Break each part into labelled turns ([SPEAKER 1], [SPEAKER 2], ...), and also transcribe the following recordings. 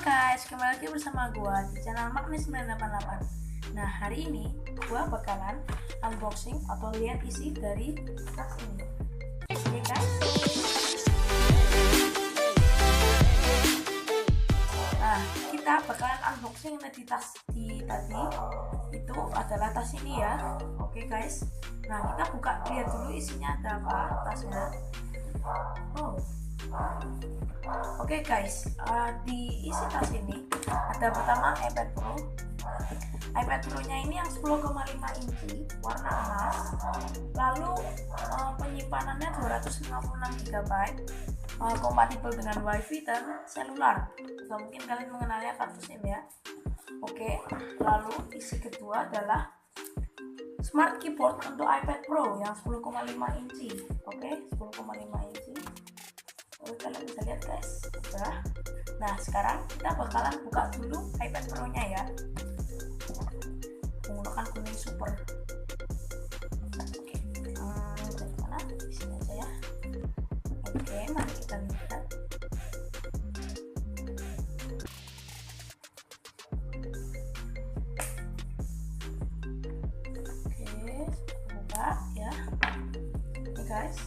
[SPEAKER 1] guys, kembali lagi bersama gua di channel Magnis 988. Nah, hari ini gua bakalan unboxing atau lihat isi dari tas ini. Oke guys. Nah, kita bakalan unboxing di tas tadi itu adalah tas ini ya. Oke guys. Nah, kita buka lihat dulu isinya ada apa tasnya. Oke guys, di isi tas ini ada pertama iPad Pro. iPad Pro nya ini yang 10.5 inci warna emas, lalu penyimpanannya 256 GB, kompatibel dengan WiFi dan selular. Atau mungkin kalian mengenalnya kartu SIM ya. Oke, lalu isi kedua adalah smart keyboard untuk iPad Pro yang 10.5 inci. Oke, 10.5 inci. Kalian bisa lihat guys, udah. Nah, sekarang kita bakalan buka dulu iPad Pro nya ya, menggunakan kuning super. Oke, dari mana? Di sini aja ya. Oke, mari kita lihat. Oke, buka ya. Oke guys,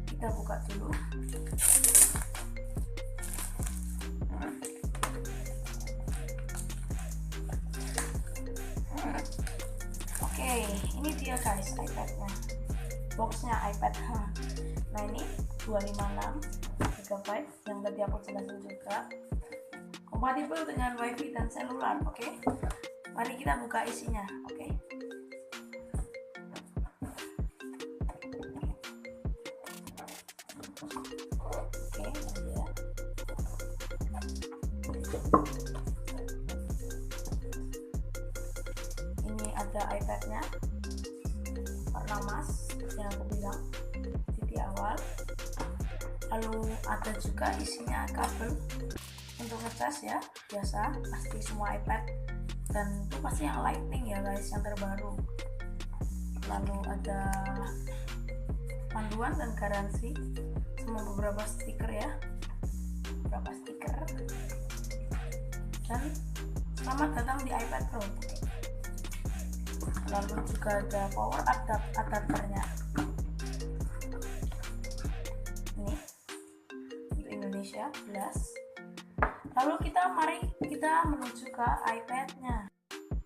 [SPEAKER 1] kita buka dulu. Oke, ini dia guys iPad-nya, boxnya iPad. Nah, ini 256 GB yang tadi aku jelasin juga, kompatibel dengan WiFi dan selular. Oke, mari kita buka isinya. Oke. Oke, ini ya. Ini ada iPad-nya warna emas yang aku bilang di awal. Lalu ada juga isinya kabel untuk ngecas ya, biasa pasti semua iPad, dan itu pasti yang Lightning ya guys, yang terbaru. Lalu ada panduan dan garansi sama beberapa stiker ya, beberapa stiker, dan selamat datang di iPad Pro. Lalu juga ada power adapternya ini untuk Indonesia jelas. Lalu mari kita menuju ke iPad-nya.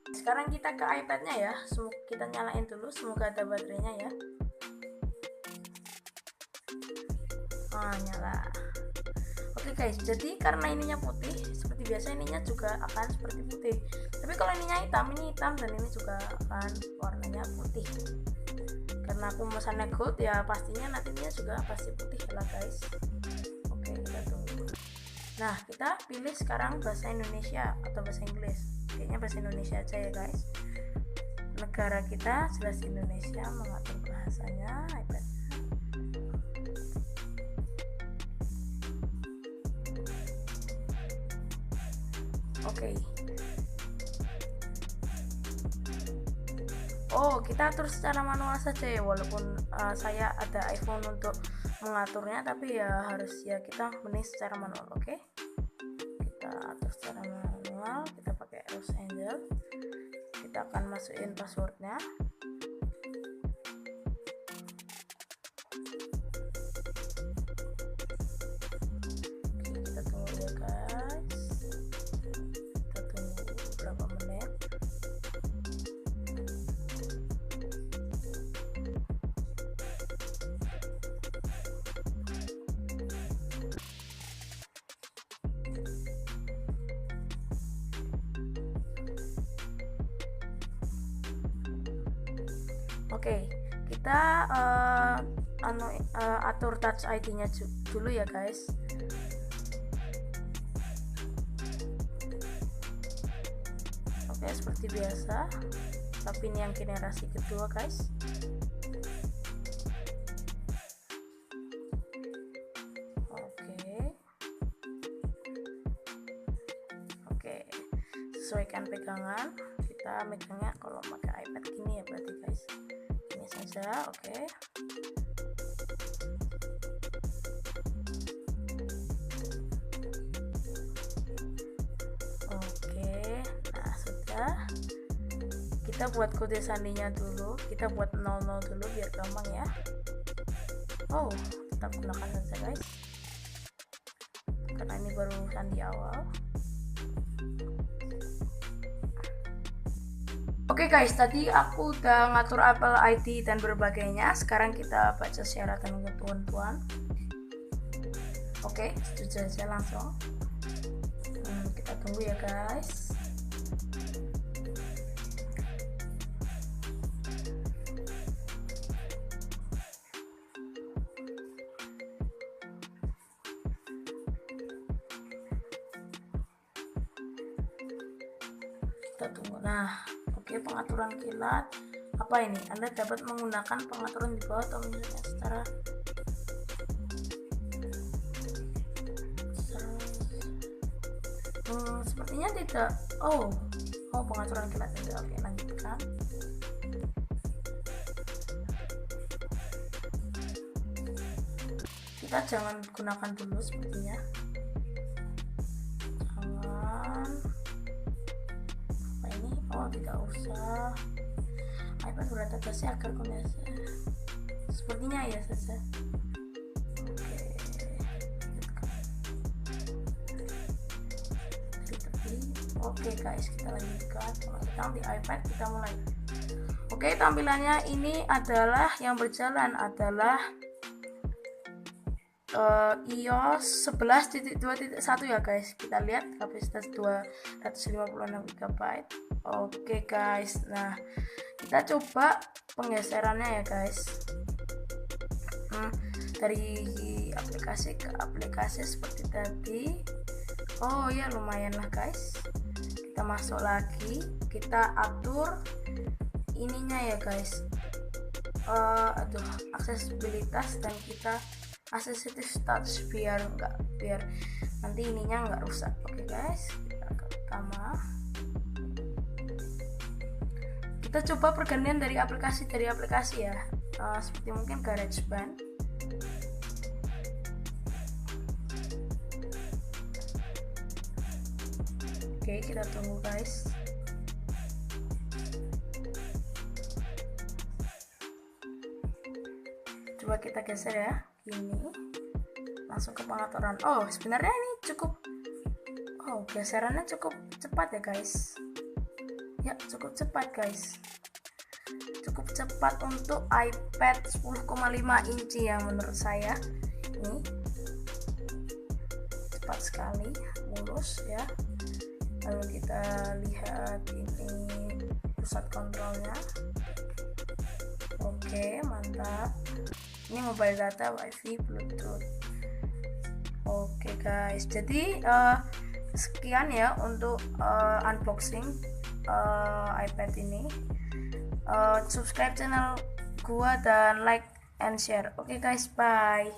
[SPEAKER 1] Sekarang kita ke iPad-nya ya, kita nyalain dulu, semoga ada baterainya ya. Nyala. Oke guys, jadi karena ininya putih, seperti biasa ininya juga akan seperti putih. Tapi kalau ininya hitam, ini hitam, dan ini juga akan warnanya putih. Karena aku memesannya gold ya, pastinya nantinya juga pasti putih lah guys. Oke, kita tunggu. Nah, kita pilih sekarang bahasa Indonesia atau bahasa Inggris. Kayaknya bahasa Indonesia aja ya guys. Negara kita jelas Indonesia, mengatur bahasanya iPad. Oke. Kita atur secara manual saja ya, walaupun saya ada iPhone untuk mengaturnya, tapi ya harus ya kita mending secara manual. Oke, kita atur secara manual, kita pakai Los Angeles. Kita akan masukin passwordnya. Oke, kita tunggu ya guys, kita tunggu beberapa menit. Oke, kita atur touch ID-nya dulu ya guys. Oke, seperti biasa, tapi ini yang generasi kedua guys. Oke, sesuaikan pegangan. Kita megangnya kalau pakai iPad gini ya berarti guys, ini saja. Oke. kita buat kode sandinya dulu, kita buat 00 dulu biar gampang ya. Oh, tetap gunakan saja guys, karena ini baru sandi awal. Oke guys, tadi aku udah ngatur Apple ID dan berbagainya. Sekarang kita baca syarat dan ketentuan. Oke, setuju aja langsung. Kita tunggu ya guys. Kita tunggu. Nah, oke, pengaturan kilat. Apa ini? Anda dapat menggunakan pengaturan di bawah atau misalnya secara sepertinya tidak. Oh, pengaturan kilat tidak. Oke, lanjutkan. Kita jangan gunakan dulu sepertinya. Tidak usah. iPad beradaptasi agar koneksi sepertinya ya saja. Oke guys, kita lanjutkan. Kita di iPad, kita mulai. Oke, tampilannya ini adalah yang berjalan adalah iOS 11.2.1 ya guys. Kita lihat kapasitas 256 GB. Oke guys, nah kita coba penggeserannya ya guys. Dari aplikasi ke aplikasi seperti tadi. Oh ya, lumayan lah guys. Kita masuk lagi, kita atur ininya ya guys. Aksesibilitas, dan kita sensitive touch biar nanti ininya nggak rusak. Oke guys, kita ke utama. Kita coba pergantian dari aplikasi ya, seperti mungkin GarageBand. Oke, kita tunggu guys. Coba kita geser ya, ini langsung ke pengaturan. Oh, sebenarnya ini cukup. Oh, geserannya cukup cepat ya guys. Ya, cukup cepat guys. Cukup cepat untuk iPad 10.5 inci yang menurut saya ini cepat sekali, mulus ya. Lalu kita lihat ini pusat kontrolnya. Oke, mantap. Ini mobile data, wifi, bluetooth. Oke guys, jadi sekian ya untuk unboxing iPad ini. Subscribe channel gua dan like and share. Oke guys, bye.